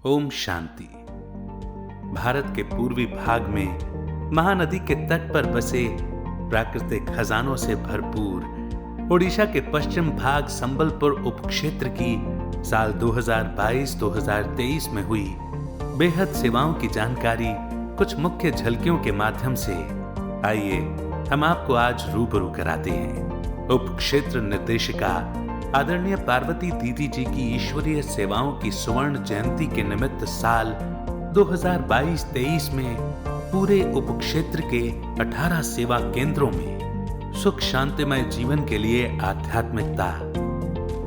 ओम शांति। भारत के पूर्वी भाग में महानदी के तट पर बसे प्राकृतिक खजानों से भरपूर ओडिशा के पश्चिम भाग संबलपुर उपक्षेत्र की साल 2022-2023 में हुई बेहद सेवाओं की जानकारी कुछ मुख्य झलकियों के माध्यम से आइए हम आपको आज रूबरू कराते हैं। उपक्षेत्र निर्देशिका आदरणीय पार्वती दीदी जी की ईश्वरीय सेवाओं की स्वर्ण जयंती के निमित्त साल 2022-23 में पूरे उपक्षेत्र के 18 सेवा केंद्रों में सुख शांतिमय जीवन के लिए आध्यात्मिकता,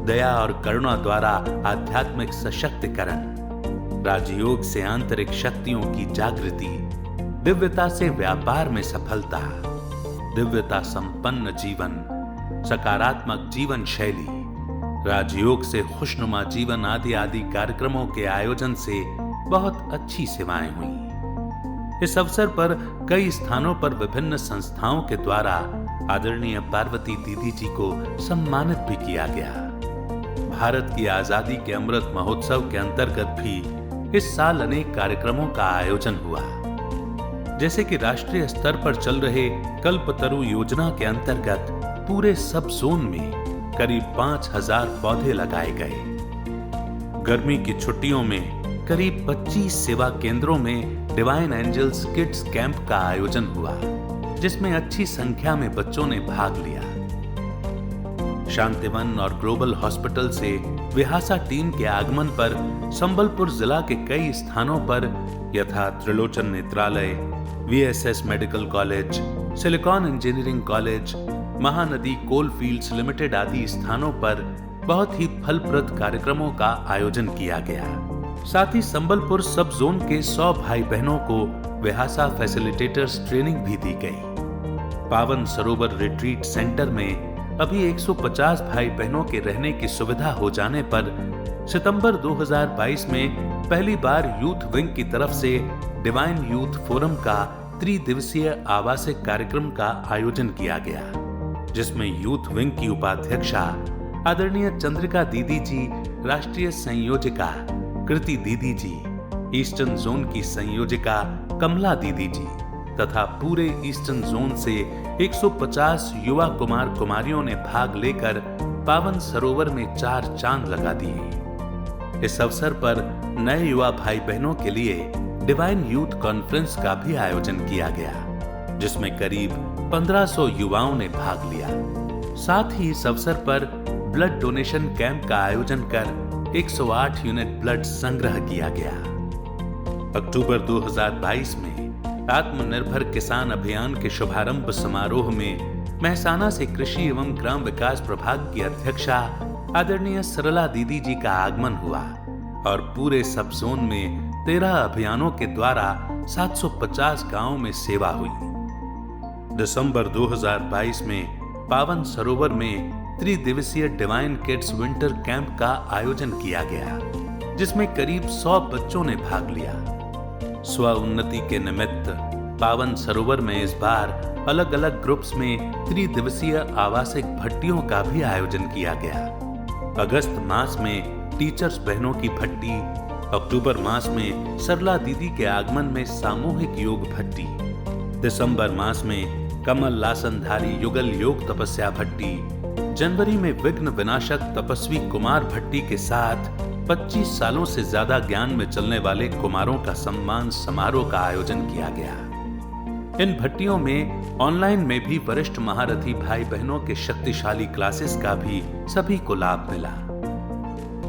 दया और करुणा द्वारा आध्यात्मिक सशक्तिकरण, राजयोग से आंतरिक शक्तियों की जागृति, दिव्यता से व्यापार में सफलता, दिव्यता संपन्न जीवन, सकारात्मक जीवन शैली, राजयोग से खुशनुमा जीवन आदि आदि कार्यक्रमों के आयोजन से बहुत अच्छी सेवाएं हुई। इस अवसर पर कई स्थानों पर विभिन्न संस्थाओं के द्वारा आदरणीय पार्वती दीदी जी को सम्मानित भी किया गया। भारत की आजादी के अमृत महोत्सव के अंतर्गत भी इस साल अनेक कार्यक्रमों का आयोजन हुआ, जैसे कि राष्ट्रीय स्तर पर चल रहे कल्पतरु योजना के अंतर्गत पूरे सब जोन में करीब 5000 पौधे लगाए गए। गर्मी की छुट्टियों में करीब 25 सेवा केंद्रों में डिवाइन एंजल्स किड्स कैंप का आयोजन हुआ, जिसमें अच्छी संख्या में बच्चों ने भाग लिया। शांतिवन और ग्लोबल हॉस्पिटल से विहासा टीम के आगमन पर संबलपुर जिला के कई स्थानों पर यथा Trilochan Netralaya, VSS medical college, silicon engineering college, Mahanadi coal fields limited आदि स्थानों पर बहुत ही फलप्रद कार्यक्रमों का आयोजन किया गया। साथ ही संबलपुर सब जोन के 100 भाई बहनों को विहासा फैसिलिटेटर्स ट्रेनिंग भी दी गई। पावन सरोवर रिट्रीट सेंटर में अभी 150 भाई बहनों के रहने की सुविधा हो जाने पर सितंबर 2022 में पहली बार यूथ विंग की तरफ से डिवाइन यूथ फोरम का त्रिदिवसीय आवासिक कार्यक्रम का आयोजन किया गया, जिसमें यूथ विंग की उपाध्यक्षा आदरणीय चंद्रिका दीदी जी, राष्ट्रीय संयोजिका कृति दीदी जी, ईस्टर्न जोन की संयोजिका कमला दीदी जी तथा पूरे ईस्टर्न जोन से 150 युवा कुमार कुमारियों ने भाग लेकर पावन सरोवर में 4 चांद लगा दिए। इस अवसर पर नए युवा भाई बहनों के लिए डिवाइन यूथ कॉन्फ्रेंस का भी आयोजन किया गया, जिसमें करीब 1500 युवाओं ने भाग लिया। साथ ही इस अवसर पर ब्लड डोनेशन कैंप का आयोजन कर 108 यूनिट ब्लड संग्रह किया गया। अक्टूबर 2022 में आत्मनिर्भर किसान अभियान के शुभारंभ समारोह में मेहसाना से कृषि एवं ग्राम विकास प्रभाग की अध्यक्षा आदरणीय सरला दीदी जी का आगमन हुआ और पूरे सब जोन में 13 अभियानों के द्वारा 750 गांवों में सेवा हुई। दिसंबर 2022 में पावन सरोवर में त्रिदिवसीय डिवाइन किड्स विंटर कैंप का आयोजन किया गया, जिसमें करीब 100 बच्चों ने भाग लिया। स्व उन्नति के निमित्त पावन सरोवर में इस बार अलग अलग ग्रुप्स में त्रिदिवसीय आवासिक भट्टियों का भी आयोजन किया गया। अगस्त मास में टीचर्स बहनों की भट्टी, अक्टूबर मास में सरला दीदी के आगमन में सामूहिक योग भट्टी, दिसंबर मास में कमल लासनधारी युगल योग तपस्या भट्टी, जनवरी में विघ्न विनाशक तपस्वी कुमार भट्टी के साथ 25 सालों से ज्यादा ज्ञान में चलने वाले कुमारों का सम्मान समारोह का आयोजन किया गया। इन भट्टियों में ऑनलाइन में भी वरिष्ठ महारथी भाई बहनों के शक्तिशाली क्लासेस का भी सभी को लाभ मिला।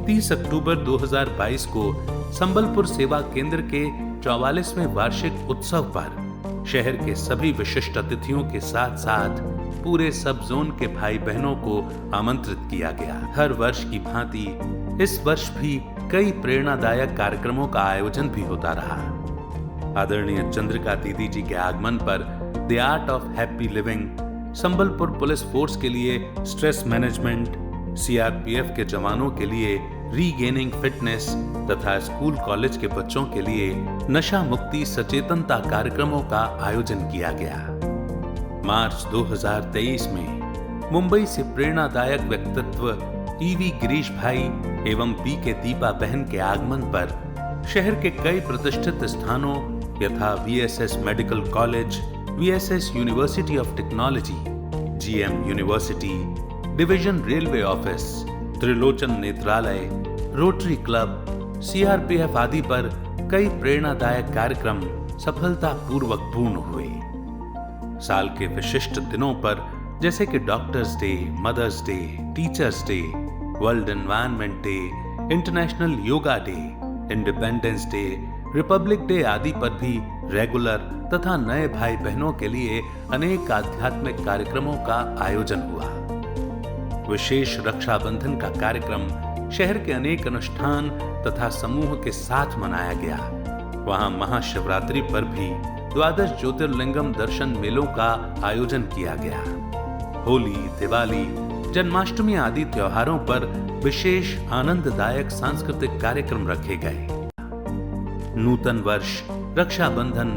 30 अक्टूबर 2022 को संबलपुर सेवा केंद्र के 44वें वार्षिक उत्सव पर शहर के सभी विशिष्ट अतिथियों के साथ साथ पूरे सब जोन के भाई बहनों को आमंत्रित किया गया। हर वर्ष की भांति इस वर्ष भी कई प्रेरणादायक कार्यक्रमों का आयोजन भी होता रहा। आदरणीय चंद्रिका दीदी जी के आगमन पर the art of happy living, Sambalpur police force के लिए स्ट्रेस मैनेजमेंट, सीआरपीएफ के जवानों के लिए रीगेनिंग फिटनेस तथा स्कूल कॉलेज के बच्चों के लिए नशा मुक्ति सचेतनता कार्यक्रमों का आयोजन किया गया। मार्च 2023 में मुंबई से प्रेरणादायक व्यक्तित्व ईवी गिरीश भाई एवं पी के दीपा बहन के आगमन पर शहर के कई प्रतिष्ठित स्थानों यथा VSS medical college, VSS university of technology, GM university, division railway office, Trilochan Netralaya, rotary club, CRPF आदि पर कई प्रेरणादायक कार्यक्रम सफलतापूर्वक पूर्ण हुए। साल के विशिष्ट दिनों पर जैसे कि doctors day, mothers day, teachers day, world environment day, international yoga day, independence day, republic day आदि पर भी रेगुलर तथा नए भाई बहनों के लिए अनेक आध्यात्मिक कार्यक्रमों का आयोजन हुआ। विशेष रक्षाबंधन का कार्यक्रम शहर के अनेक अनुष्ठान तथा समूह के साथ मनाया गया। वहां महाशिवरात्रि पर भी 12 ज्योतिर्लिंगम दर्शन मेलों का आयोजन किया गया। होली, दिवाली, जन्माष्टमी आदि त्योहारों पर विशेष आनंददायक सांस्कृतिक कार्यक्रम रखे गए। नूतन वर्ष, रक्षाबंधन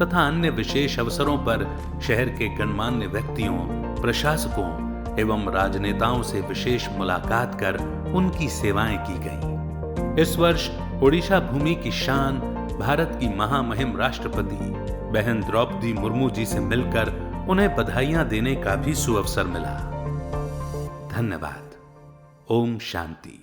तथा अन्य विशेष अवसरों पर शहर के गणमान्य व्यक्तियों, प्रशासकों एवं राजनेताओं से विशेष मुलाकात कर उनकी सेवाएं की गईं। इस वर्ष ओडिशा भूमि की शान, भारत की महामहिम राष्ट्रपति बहन द्रौपदी मुर्मू जी से मिलकर उन्हें बधाइयां देने का भी सुअवसर मिला। धन्यवाद। ओम शांति।